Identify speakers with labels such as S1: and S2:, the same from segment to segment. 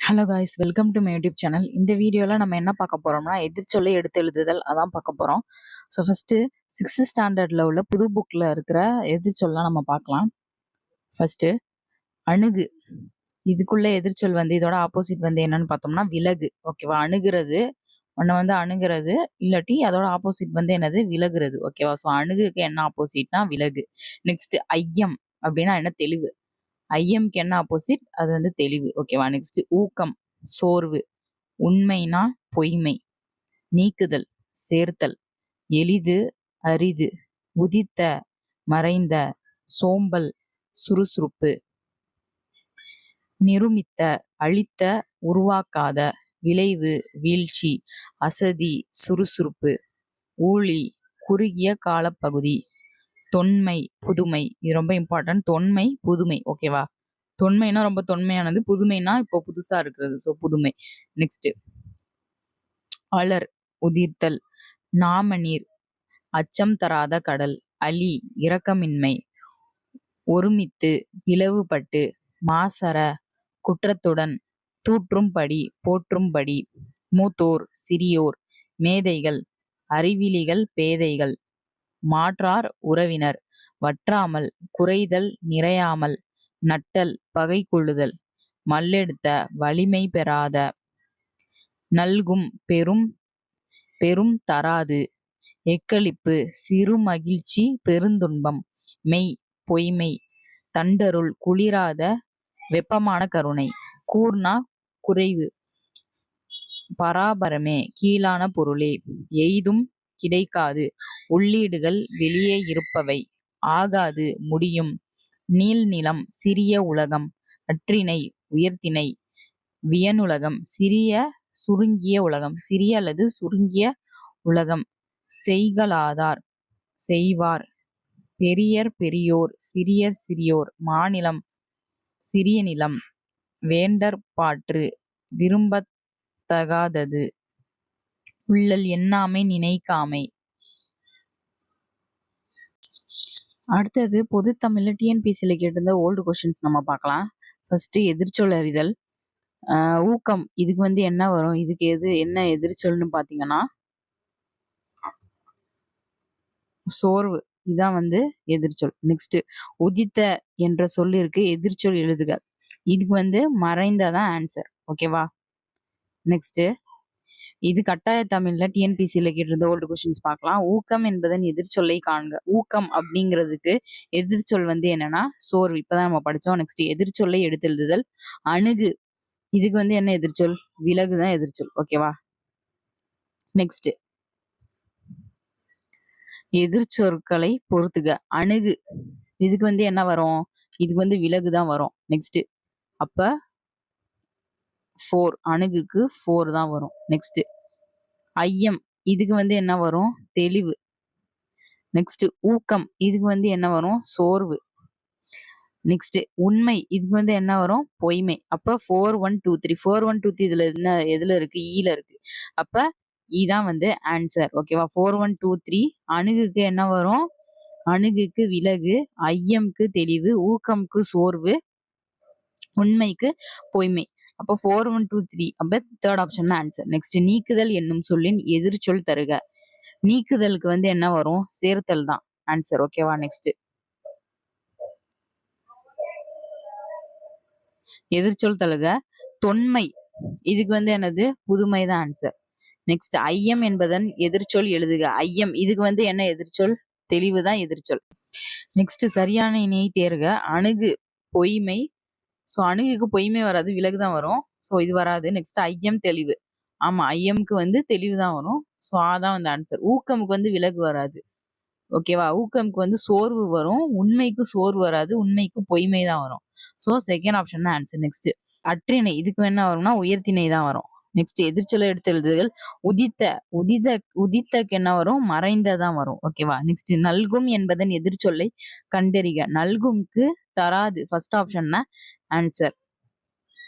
S1: Hello guys, welcome to my YouTube channel. இந்த வீடியோவில் நம்ம என்ன பார்க்க போகிறோம்னா எதிர்ச்சொல்லை எடுத்து எழுதுதல் அதான் பார்க்க போகிறோம். ஸோ ஃபஸ்ட்டு 6th ஸ்டாண்டர்டில் உள்ள புது புக்கில் இருக்கிற எதிர்ச்சொல்லாம் நம்ம பார்க்கலாம். ஃபஸ்ட்டு அணுகு. இதுக்குள்ள எதிர்ச்சொல் இதோட ஆப்போசிட் என்னன்னு பார்த்தோம்னா விலகு. ஓகேவா? அணுகிறது ஒன்று அணுகிறது, இல்லாட்டி அதோட ஆப்போசிட் என்னது? விலகுறது. ஓகேவா? ஸோ அணுகுக்கு என்ன ஆப்போசிட்னா விலகு. நெக்ஸ்ட் ஐயம் அப்படின்னா என்ன? தெளிவு. ஐஎம்க்கு என்ன ஆப்போசிட்? அது தெளிவு. ஓகேவா? நெக்ஸ்ட் ஊக்கம், சோர்வு. உண்மைனா பொய்மை. நீக்குதல், சேர்த்தல். எளிது, அரிது. உதித்த, மறைந்த. சோம்பல், சுறுசுறுப்பு. நிருமித்த, அழித்த, உருவாக்காத. விளைவு, வீழ்ச்சி. அசதி, சுறுசுறுப்பு. ஊழி, குறுகிய காலப்பகுதி. தொன்மை, புதுமை. இது ரொம்ப இம்பார்ட்டன்ட். தொன்மை, புதுமை. ஓகேவா? தொன்மைனா ரொம்ப தொன்மையானது, புதுமைனா இப்போ புதுசா இருக்கிறது. ஸோ புதுமை. நெக்ஸ்ட் அலர், உதிர்த்தல். நாமநீர், அச்சம் தராத கடல். அலி, இரக்கமின்மை. ஒருமித்து, பிளவுபட்டு. மாசற, குற்றத்துடன். தூற்றும்படி, போற்றும்படி. மூத்தோர், சிறியோர். மேதைகள், அறிவிலிகள், பேதைகள். மாற்றார், உறவினர். வற்றாமல், குறைதல், நிறையாமல். நட்டல், பகை கொள்ளுதல். மல்லெடுத்த, வலிமை பெறாத. நல்கும், பெரும், பெரும் தராது. எக்களிப்பு, சிறு மகிழ்ச்சி, பெருந்துன்பம். மெய், பொய்மை. தண்டருள், குளிராத, வெப்பமான கருணை. கூர்னா, குறைவு. பராபரமே, கீழான பொருளே. எய்தும், கிடைக்காது. உள்ளீடுகள், வெளியே இருப்பவை. ஆகாது, முடியும். நீள்நிலம், சிறிய உலகம். அற்றிணை, உயர்த்திணை. வியனுலகம், சிறிய சுருங்கிய உலகம். சிறிய அல்லது சுருங்கிய உலகம். செய்கலாதார், செய்வார். பெரியர், பெரியோர். சிறியர், சிறியோர். மாநிலம், சிறிய நிலம். வேண்டற்பாற்று, விரும்பத்தகாதது. உள்ளல், எண்ணாமை, நினைக்காமை. அடுத்தது பொதுத்தமிழ்ல டிஎன்பிசியில கேட்டிருந்த ஓல்டு கொஸ்டின்ஸ் நம்ம பார்க்கலாம். ஃபர்ஸ்ட் எதிர்ச்சொல் அறிதல். ஊக்கம், இதுக்கு என்ன வரும்? இதுக்கு என்ன எதிர்ச்சொல்னு பார்த்தீங்கன்னா சோர்வு. இதான் எதிர்ச்சொல். நெக்ஸ்ட் உதித்த என்ற சொல்லிற்கு எதிர்ச்சொல் எழுதுக. இதுக்கு மறைந்ததான் ஆன்சர். ஓகேவா? நெக்ஸ்ட் இது கட்டாய தமிழ்ல டிஎன்பிசியில கேட்டிருந்த ஓல்டு கொஸ்டின்ஸ் பார்க்கலாம். ஊக்கம் என்பதன் எதிர்ச்சொல்லை காண்க. ஊக்கம் அப்படிங்கிறதுக்கு எதிர்ச்சொல் என்னன்னா சோர்வு. இப்பதான் நம்ம படிச்சோம். நெக்ஸ்ட் எதிர்ச்சொல்லை எடுத்து எழுதுதல். அணுகு, இதுக்கு என்ன எதிர்ச்சொல்? விலகுதான் எதிர்ச்சொல். ஓகேவா? நெக்ஸ்ட் எதிர்ச்சொற்களை பொறுத்துக. அணுகு, இதுக்கு என்ன வரும்? இதுக்கு விலகுதான் வரும். நெக்ஸ்ட் அப்ப 4, அணுகுக்கு 4 தான் வரும். நெக்ஸ்ட் ஐயம், இதுக்கு என்ன வரும்? தெளிவு. நெக்ஸ்ட் ஊக்கம், இதுக்கு என்ன வரும்? சோர்வு. நெக்ஸ்ட் உண்மை, இதுக்கு என்ன வரும்? பொய்மை. அப்ப 4 1 2 3 4 1 2 3 இதுல எதுல இருக்கு? ஈல இருக்கு. அப்ப இதான் ஆன்சர். ஓகேவா? 4 1 2 3. அணுகுக்கு என்ன வரும்? அணுகுக்கு விலகு. ஐயம்க்கு தெளிவு. ஊக்கம்க்கு சோர்வு. உண்மைக்கு பொய்மை. அப்போ 4 1 2 3. அப்ப தேர்ட் ஆப்ஷன் தான் ஆன்சர். நெக்ஸ்ட் நீக்குதல் என்னும் சொல்லின் எதிர்ச்சொல் தருக. நீக்குதலுக்கு என்ன வரும்? சேர்த்தல் தான் ஆன்சர். ஓகேவா? நெக்ஸ்ட் எதிர்ச்சொல் தருக. தொன்மை, இதுக்கு என்னது? புதுமை தான் ஆன்சர். நெக்ஸ்ட் ஐயம் என்பதன் எதிர்ச்சொல் எழுதுக. ஐயம், இதுக்கு என்ன எதிர்ச்சொல்? தெளிவுதான் எதிர்ச்சொல். நெக்ஸ்ட் சரியான இணையை தேர்க. அணுகு, பொய்மை. ஸோ அணுகுக்கு பொய்மை வராது, விலகுதான் வரும். ஸோ இது வராது. நெக்ஸ்ட் ஐயம், தெளிவு. ஆமா, ஐயம்க்கு தெளிவு தான் வரும். ஸோ அதான் ஆன்சர். ஊக்கமுக்கு விலகு வராது. ஓகேவா? ஊக்கமுக்கு சோர்வு வரும். உண்மைக்கு சோர்வு வராது. உண்மைக்கு பொய்மை தான் வரும். ஸோ செகண்ட் ஆப்ஷன் தான் ஆன்சர். நெக்ஸ்ட் அற்றிணை, இதுக்கு என்ன வரும்னா உயர்த்திணை தான் வரும். நெக்ஸ்ட் எதிர்ச்சொல்லை எடுத்து எழுதுதல். உதித்த, உதித்தக்கு என்ன வரும்? மறைந்ததான் வரும். ஓகேவா? நெக்ஸ்ட் நல்கும் என்பதன் எதிர்ச்சொல்லை கண்டறிக. நல்கும்க்கு தராது, ஃபர்ஸ்ட் ஆப்ஷன் தான் ஆன்சர்.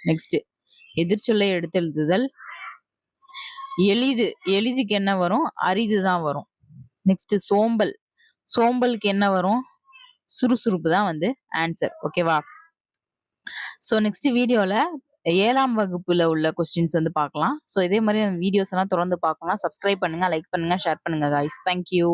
S1: நெக்ஸ்ட் எதிர்ச்சொல்லை எடுத்து எழுதுதல். எளிது, எளிதுக்கு என்ன வரும்? அரிது தான் வரும். நெக்ஸ்ட் சோம்பல், சோம்பலுக்கு என்ன வரும்? சுறுசுறுப்பு தான் ஆன்சர். ஓகேவா? ஸோ நெக்ஸ்ட் வீடியோல 7ஆம் வகுப்புல உள்ள கொஸ்டின்ஸ் வந்து பார்க்கலாம். ஸோ இதே மாரி வீடியோஸ் எல்லாம் தொடர்ந்து பார்க்கணும்னா சப்ஸ்கிரைப் பண்ணுங்க, லைக் பண்ணுங்க, ஷேர் பண்ணுங்க காய்ஸ். Thank you.